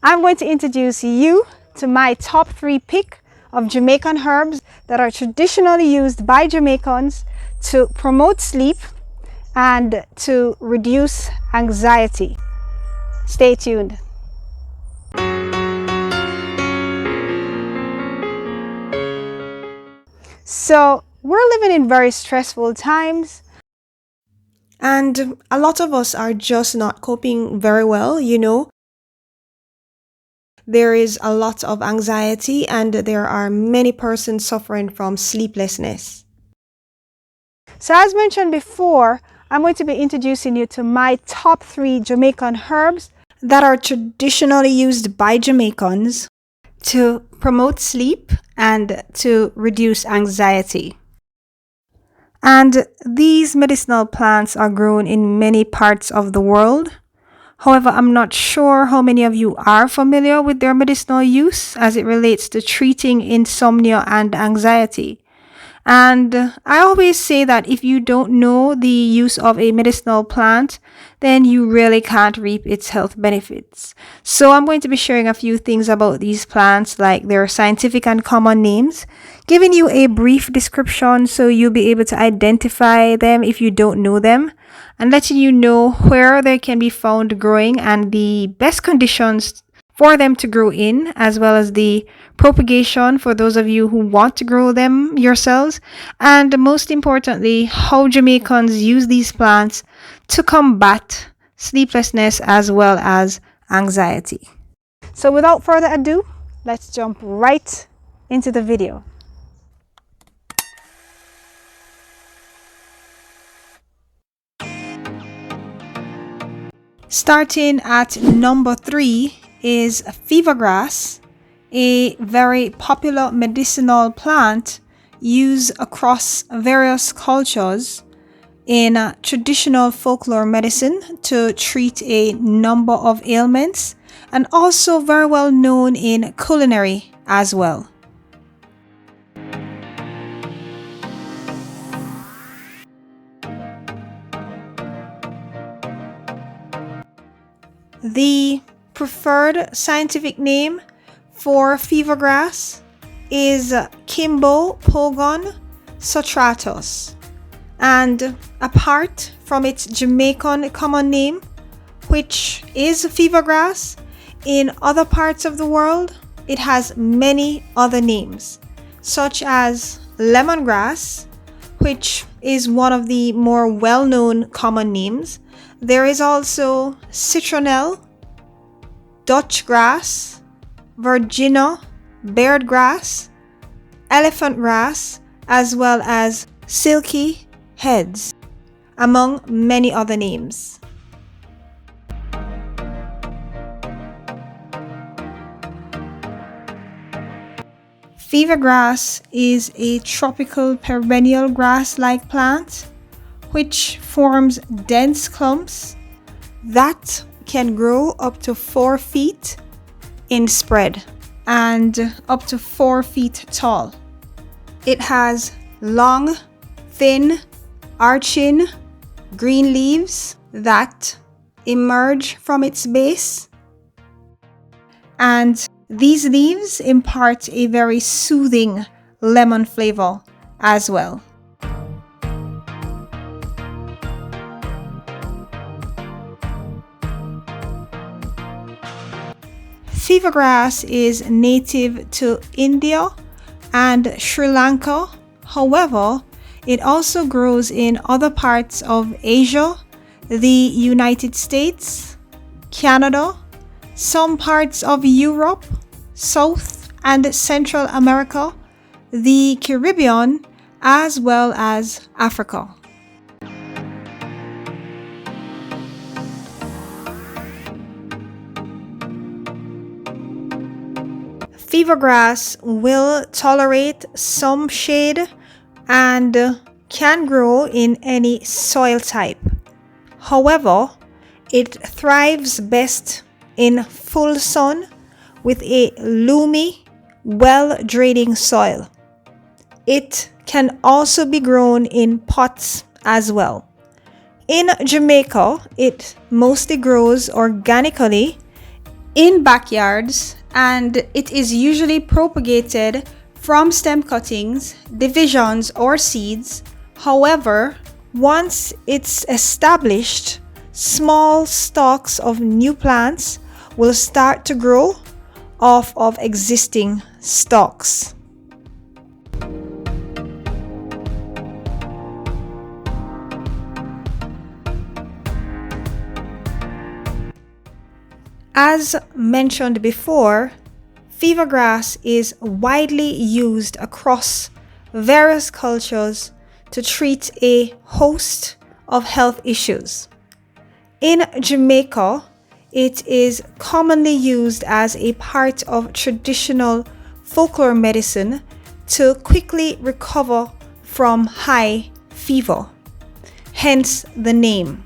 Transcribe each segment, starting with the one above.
I'm going to introduce you to my top 3 pick of Jamaican herbs that are traditionally used by Jamaicans to promote sleep and to reduce anxiety. Stay tuned. So we're living in very stressful times, and a lot of us are just not coping very well, There is a lot of anxiety, and there are many persons suffering from sleeplessness. So as mentioned before, I'm going to be introducing you to my top 3 Jamaican herbs that are traditionally used by Jamaicans to promote sleep and to reduce anxiety. And these medicinal plants are grown in many parts of the world. However, I'm not sure how many of you are familiar with their medicinal use as it relates to treating insomnia and anxiety. And I always say that if you don't know the use of a medicinal plant, then you really can't reap its health benefits. So I'm going to be sharing a few things about these plants, like their scientific and common names, giving you a brief description so you'll be able to identify them if you don't know them, and letting you know where they can be found growing and the best conditions for them to grow in, as well as the propagation for those of you who want to grow them yourselves, and most importantly, how Jamaicans use these plants to combat sleeplessness as well as anxiety. So without further ado, let's jump right into the video. Starting at number 3 is fever grass, a very popular medicinal plant used across various cultures in traditional folklore medicine to treat a number of ailments, and also very well known in culinary as well. The preferred scientific name for fever grass is Kimbo Pogon sotratus, and apart from its Jamaican common name, which is fever grass, in other parts of the world it has many other names, such as lemongrass, which is one of the more well-known common names. There is also citronelle, Dutch grass, Virginia, beard grass, elephant grass, as well as silky heads, among many other names. Fever grass is a tropical perennial grass-like plant which forms dense clumps that can grow up to 4 feet in spread and up to 4 feet tall. It has long, thin, arching green leaves that emerge from its base, and these leaves impart a very soothing lemon flavor as well. Fever grass is native to India and Sri Lanka. However, it also grows in other parts of Asia, the United States, Canada, some parts of Europe, South and Central America, the Caribbean, as well as Africa. Fever grass will tolerate some shade and can grow in any soil type. However, it thrives best in full sun with a loamy, well-draining soil. It can also be grown in pots as well. In Jamaica, it mostly grows organically in backyards, and it is usually propagated from stem cuttings, divisions, or seeds. However, once it's established, small stalks of new plants will start to grow off of existing stalks. As mentioned before, fever grass is widely used across various cultures to treat a host of health issues. In Jamaica, it is commonly used as a part of traditional folklore medicine to quickly recover from high fever, hence the name.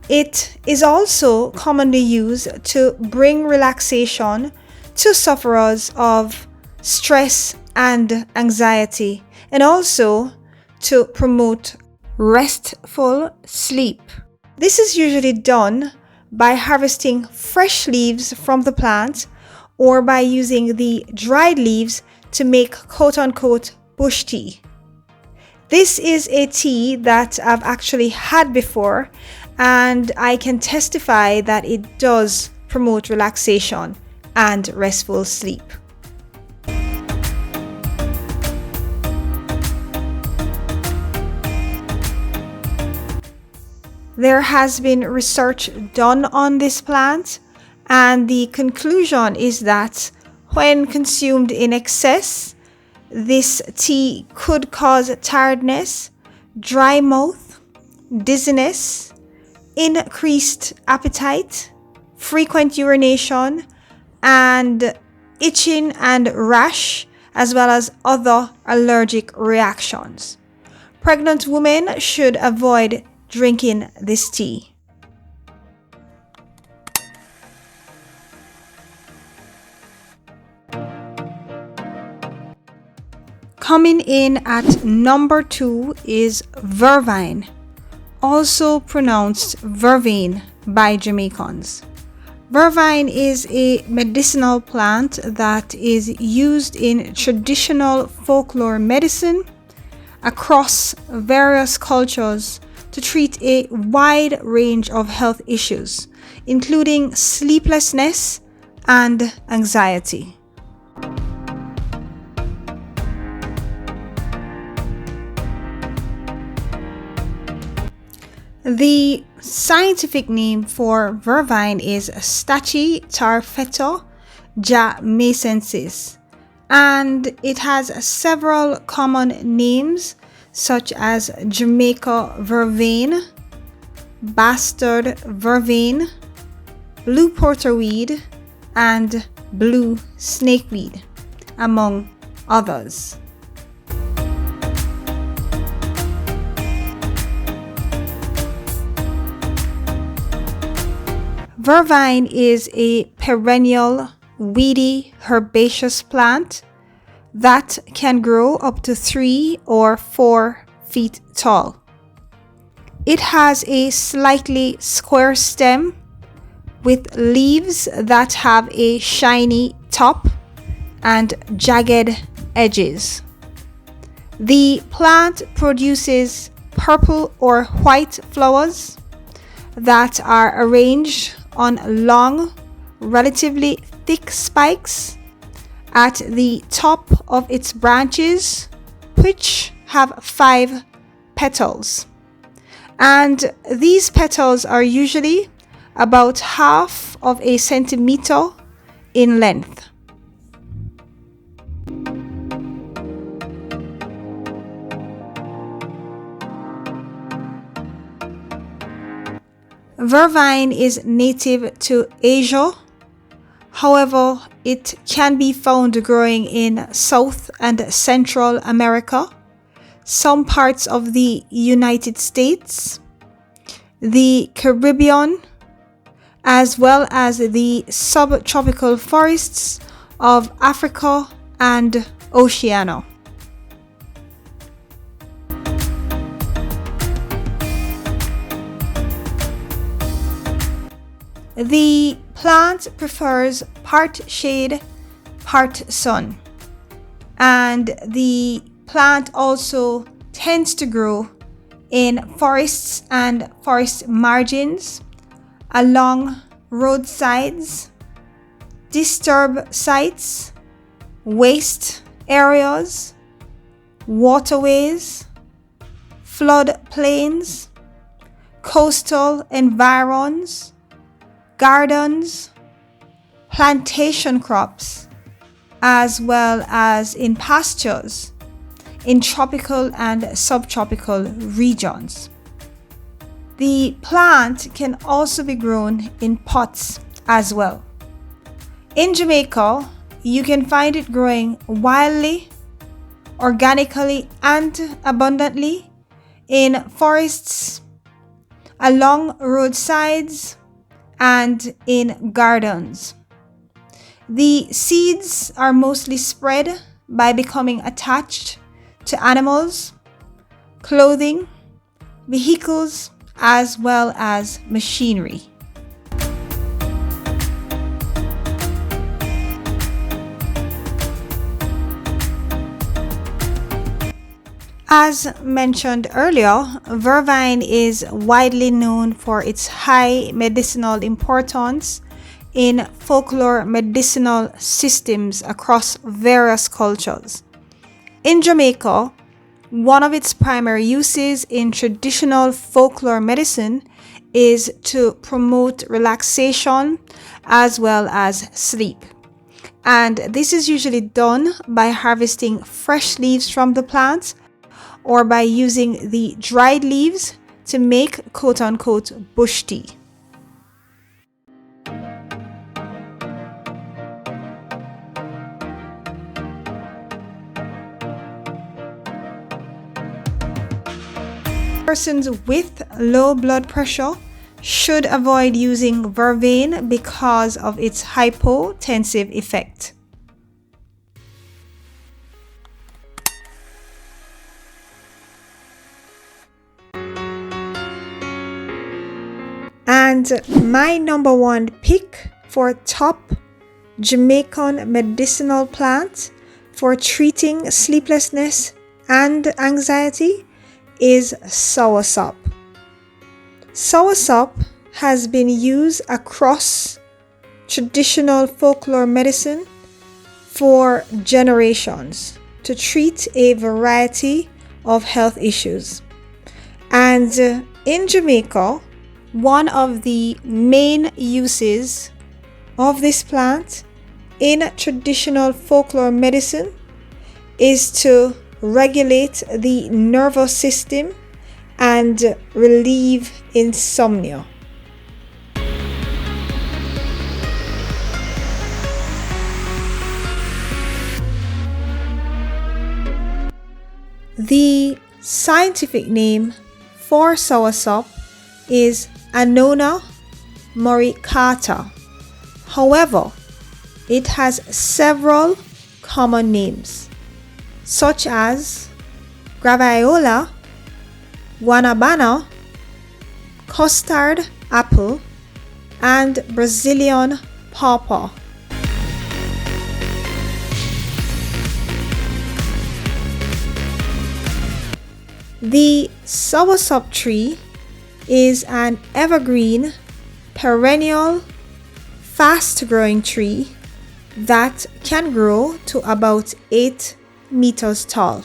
It is also commonly used to bring relaxation to sufferers of stress and anxiety, and also to promote restful sleep. This is usually done by harvesting fresh leaves from the plant or by using the dried leaves to make quote-unquote bush tea. This is a tea that I've actually had before, and I can testify that it does promote relaxation and restful sleep. There has been research done on this plant, and the conclusion is that when consumed in excess, this tea could cause tiredness, dry mouth, dizziness, increased appetite, frequent urination, and itching and rash, as well as other allergic reactions. Pregnant women should avoid drinking this tea. Coming in at number 2 is Vervain, also pronounced Vervain by Jamaicans. Vervain is a medicinal plant that is used in traditional folklore medicine across various cultures to treat a wide range of health issues, including sleeplessness and anxiety. The scientific name for Vervain is Stachytarfetor jamaicensis, and it has several common names such as Jamaica vervain, bastard vervain, blue porterweed, and blue snakeweed, among others. Vervain is a perennial, weedy, herbaceous plant that can grow up to 3 or 4 feet tall. It has a slightly square stem with leaves that have a shiny top and jagged edges. The plant produces purple or white flowers that are arranged on long, relatively thick spikes at the top of its branches, which have 5 petals. And these petals are usually about half of a centimeter in length. Vervain is native to Asia. However, it can be found growing in South and Central America, some parts of the United States, the Caribbean, as well as the subtropical forests of Africa and Oceania. The plant prefers part shade, part sun, and the plant also tends to grow in forests and forest margins, along roadsides, disturbed sites, waste areas, waterways, flood plains, coastal environs, gardens, plantation crops, as well as in pastures in tropical and subtropical regions. The plant can also be grown in pots as well. In Jamaica, you can find it growing wildly, organically, and abundantly in forests, along roadsides, and in gardens. The seeds are mostly spread by becoming attached to animals, clothing, vehicles, as well as machinery. As mentioned earlier, Vervain is widely known for its high medicinal importance in folklore medicinal systems across various cultures. In Jamaica, one of its primary uses in traditional folklore medicine is to promote relaxation as well as sleep. And this is usually done by harvesting fresh leaves from the plant or by using the dried leaves to make quote-unquote bush tea. Persons with low blood pressure should avoid using Vervain because of its hypotensive effect. And my number one pick for top Jamaican medicinal plant for treating sleeplessness and anxiety is Soursop. Soursop has been used across traditional folklore medicine for generations to treat a variety of health issues. And in Jamaica, one of the main uses of this plant in traditional folklore medicine is to regulate the nervous system and relieve insomnia. The scientific name for Soursop is Annona moricata. However, it has several common names, such as graviola, guanabana, custard apple, and Brazilian pawpaw. The Soursop tree is an evergreen, perennial, fast-growing tree that can grow to about 8 meters tall.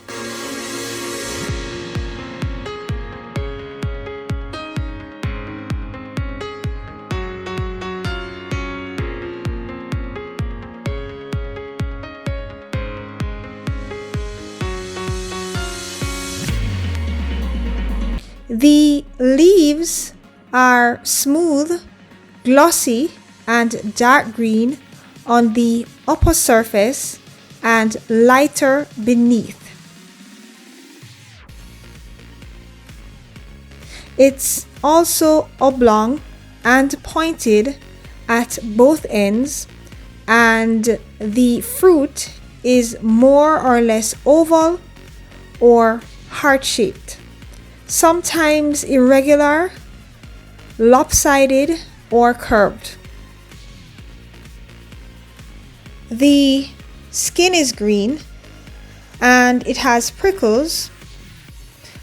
The leaves are smooth, glossy, and dark green on the upper surface and lighter beneath. It's also oblong and pointed at both ends, and the fruit is more or less oval or heart-shaped, sometimes irregular, lopsided, or curved. The skin is green and it has prickles,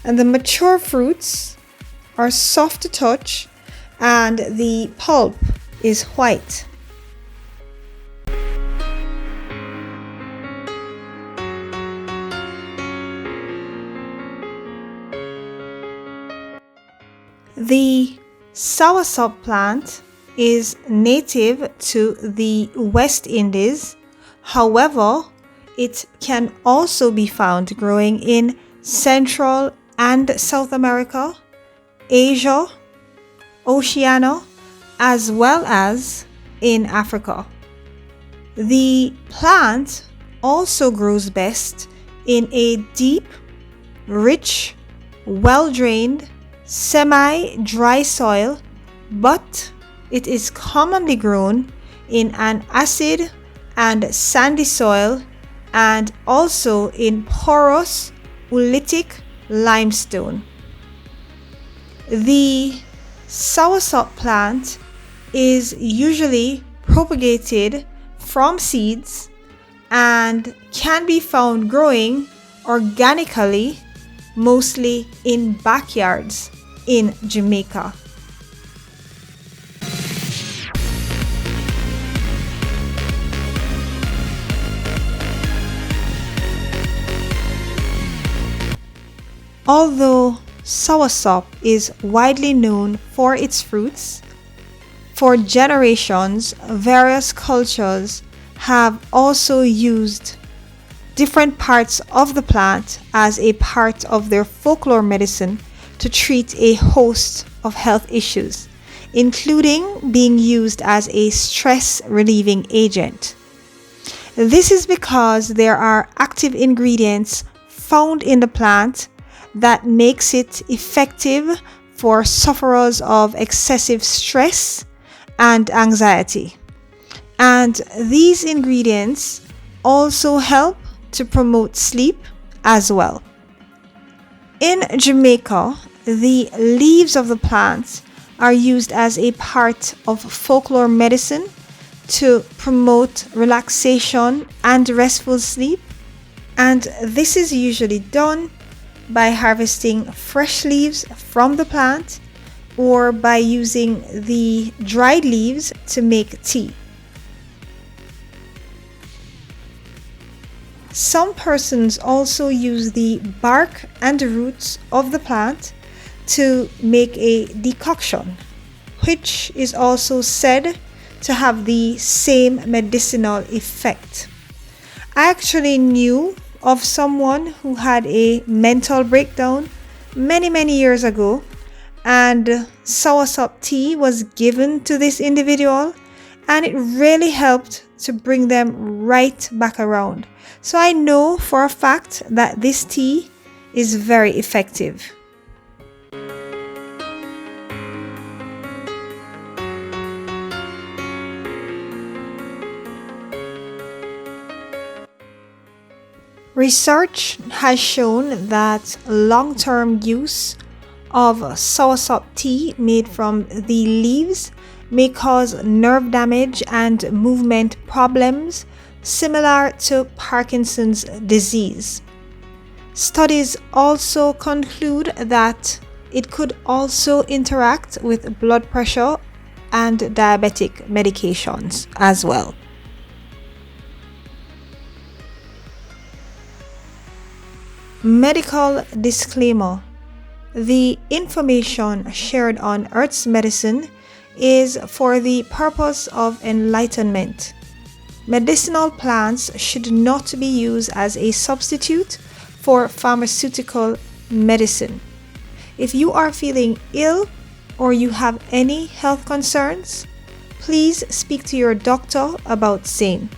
and the mature fruits are soft to touch and the pulp is white. The soursop plant is native to the West Indies. However, it can also be found growing in Central and South America, Asia, Oceania, as well as in Africa. The plant also grows best in a deep, rich, well-drained, semi-dry soil, but it is commonly grown in an acid and sandy soil and also in porous oolitic limestone. The soursop plant is usually propagated from seeds and can be found growing organically, mostly in backyards in Jamaica. Although soursop is widely known for its fruits, for generations, various cultures have also used different parts of the plant as a part of their folklore medicine to treat a host of health issues, including being used as a stress relieving agent. This is because there are active ingredients found in the plant that makes it effective for sufferers of excessive stress and anxiety. And these ingredients also help to promote sleep as well. In Jamaica, the leaves of the plant are used as a part of folklore medicine to promote relaxation and restful sleep, and this is usually done by harvesting fresh leaves from the plant or by using the dried leaves to make tea. Some persons also use the bark and roots of the plant to make a decoction, which is also said to have the same medicinal effect. I actually knew of someone who had a mental breakdown many years ago, and soursop tea was given to this individual, and it really helped to bring them right back around. So I know for a fact that this tea is very effective. Research has shown that long-term use of soursop tea made from the leaves may cause nerve damage and movement problems similar to Parkinson's disease. Studies also conclude that it could also interact with blood pressure and diabetic medications as well. Medical disclaimer: the information shared on Earth's Medicine is for the purpose of enlightenment. Medicinal plants should not be used as a substitute for pharmaceutical medicine. If you are feeling ill or you have any health concerns, please speak to your doctor about same.